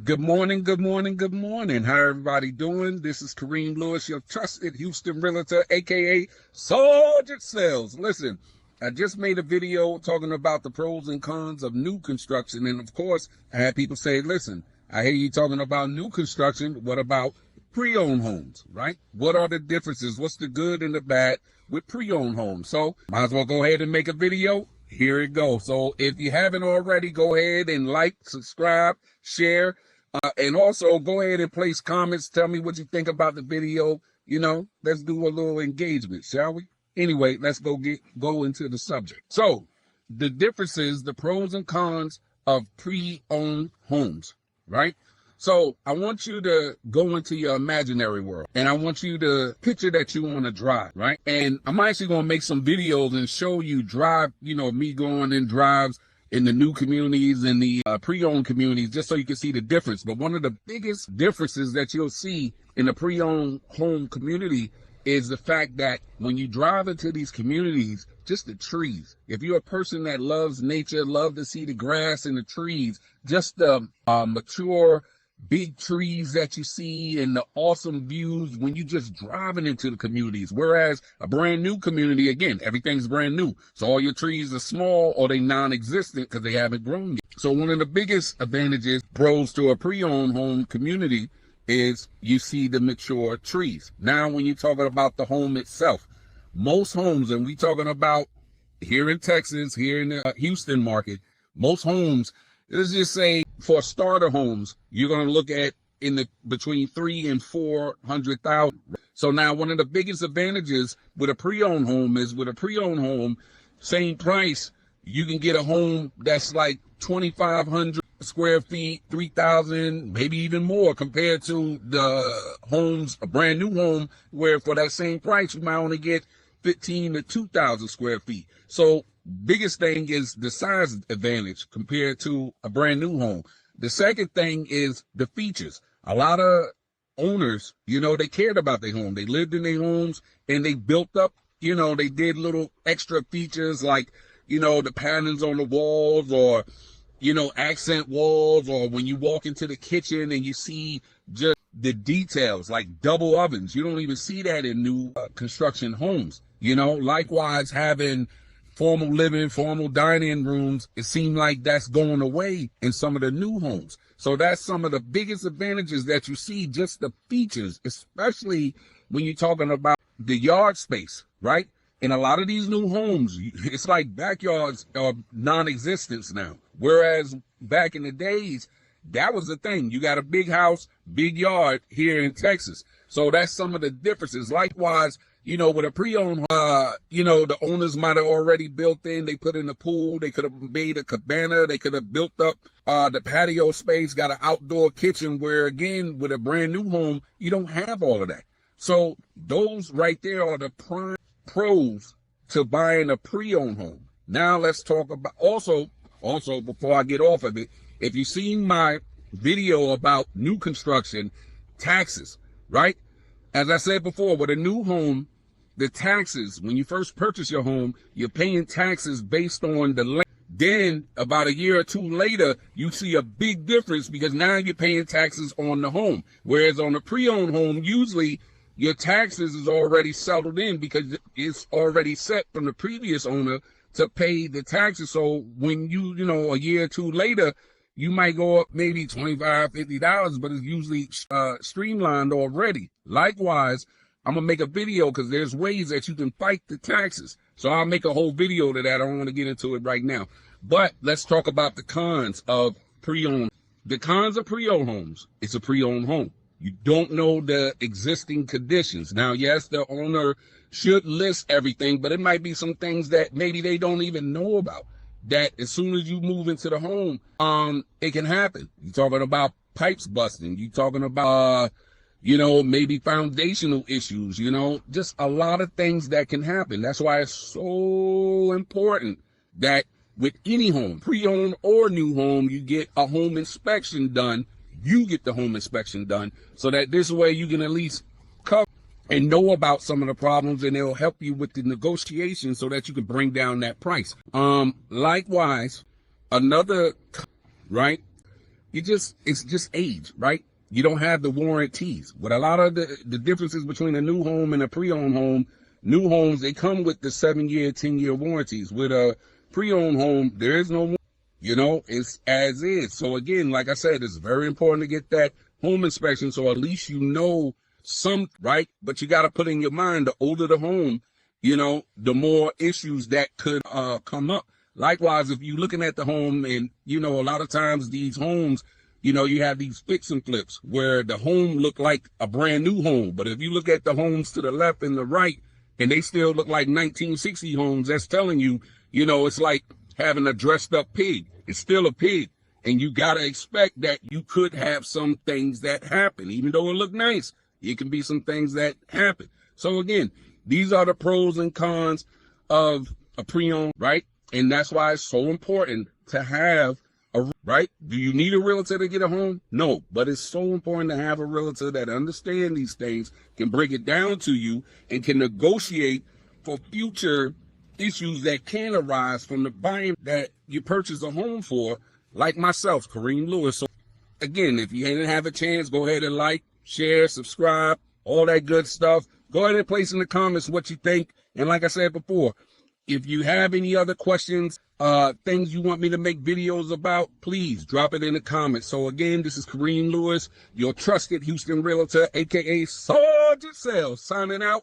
Good morning, good morning, good morning. How everybody doing? This is Kareem Lewis, your trusted Houston realtor, aka Sergeant Sales. Listen, I just made a video talking about the pros and cons of new construction. And of course, I had people say, listen, I hear you talking about new construction. What about pre-owned homes, right? What are the differences? What's the good and the bad with pre-owned homes? So might as well go ahead and make a video. Here it goes. So if you haven't already, go ahead and like, subscribe, share. And also go ahead and place comments. Tell me what you think about the video. Let's do a little engagement, shall we? Anyway, let's go into the subject. So the differences, the pros and cons of pre-owned homes, right? So I want you to go into your imaginary world and I want you to picture that you want to drive, right? And I'm actually going to make some videos and show you drive, me going in drives in the new communities and the pre-owned communities, just so you can see the difference. But one of the biggest differences that you'll see in the pre-owned home community is the fact that when you drive into these communities, just the trees. If you're a person that loves nature, love to see the grass and the trees, just the mature big trees that you see and the awesome views when you just driving into the communities. Whereas a brand new community, again, everything's brand new. So all your trees are small or they non-existent because they haven't grown yet. So one of the biggest advantages, pros to a pre-owned home community, is you see the mature trees. Now, when you're talking about the home itself, most homes, and we talking about here in Texas, here in the Houston market, most homes, let's just say for starter homes, you're going to look at in the between 300,000 and 400,000. So now one of the biggest advantages with a pre-owned home is with a pre-owned home, same price, you can get a home that's like 2,500 square feet, 3,000, maybe even more compared to the homes, a brand new home where for that same price, you might only get 15 to 2,000 square feet. So biggest thing is the size advantage compared to a brand new home. The second thing is the features. A lot of owners, they cared about their home. They lived in their homes and they built up, they did little extra features like, the patterns on the walls or, accent walls, or when you walk into the kitchen and you see just the details like double ovens. You don't even see that in new construction homes. Likewise, having formal living, formal dining rooms, it seems like that's going away in some of the new homes. So that's some of the biggest advantages that you see, just the features, especially when you're talking about the yard space, right? In a lot of these new homes, it's like backyards are non-existent now. Whereas back in the days, that was the thing. You got a big house, big yard here in Texas. So that's some of the differences. Likewise, with a pre-owned, the owners might have already built in, they put in a pool, they could have made a cabana, they could have built up the patio space, got an outdoor kitchen, where again, with a brand new home, you don't have all of that. So those right there are the prime pros to buying a pre-owned home. Now let's talk about also before I get off of it, if you've seen my video about new construction, taxes, right? As I said before, with a new home, the taxes, when you first purchase your home, you're paying taxes based on the land. Then about a year or two later, you see a big difference because now you're paying taxes on the home. Whereas on a pre-owned home, usually your taxes is already settled in because it's already set from the previous owner to pay the taxes. So when a year or two later, you might go up maybe $25, $50, but it's usually streamlined already. Likewise, I'm going to make a video because there's ways that you can fight the taxes. So I'll make a whole video to that. I don't want to get into it right now. But let's talk about the cons of pre-owned. The cons of pre-owned homes. It's a pre-owned home. You don't know the existing conditions. Now, yes, the owner should list everything, but it might be some things that maybe they don't even know about. That as soon as you move into the home, it can happen. You're talking about pipes busting. You're talking about, maybe foundational issues, just a lot of things that can happen. That's why it's so important that with any home, pre-owned or new home, you get a home inspection done. You get the home inspection done so that this way you can at least cover and know about some of the problems, and it'll help you with the negotiation so that you can bring down that price. Likewise, another, right? it's just age, right? You don't have the warranties. With a lot of the differences between a new home and a pre-owned home, new homes, they come with the 7-year, 10-year warranties. With a pre-owned home, there is no, it's as is. So again, like I said, it's very important to get that home inspection, so at least you know some, right? But you got to put in your mind, the older the home, the more issues that could come up. Likewise, if you're looking at the home and, a lot of times these homes, you have these fix and flips where the home look like a brand new home. But if you look at the homes to the left and the right, and they still look like 1960 homes, that's telling you, it's like having a dressed up pig. It's still a pig. And you got to expect that you could have some things that happen. Even though it look nice, it can be some things that happen. So again, these are the pros and cons of a pre-owned, right? And that's why it's so important to have right? Do you need a realtor to get a home? No, but it's so important to have a realtor that understands these things, can break it down to you, and can negotiate for future issues that can arise from the buying that you purchase a home for, like myself, Kareem Lewis. So again, if you didn't have a chance, go ahead and like, share, subscribe, all that good stuff. Go ahead and place in the comments what you think. And like I said before, if you have any other questions, things you want me to make videos about, please drop it in the comments. So again, this is Kareem Lewis, your trusted Houston realtor, aka Sergeant Sales, signing out.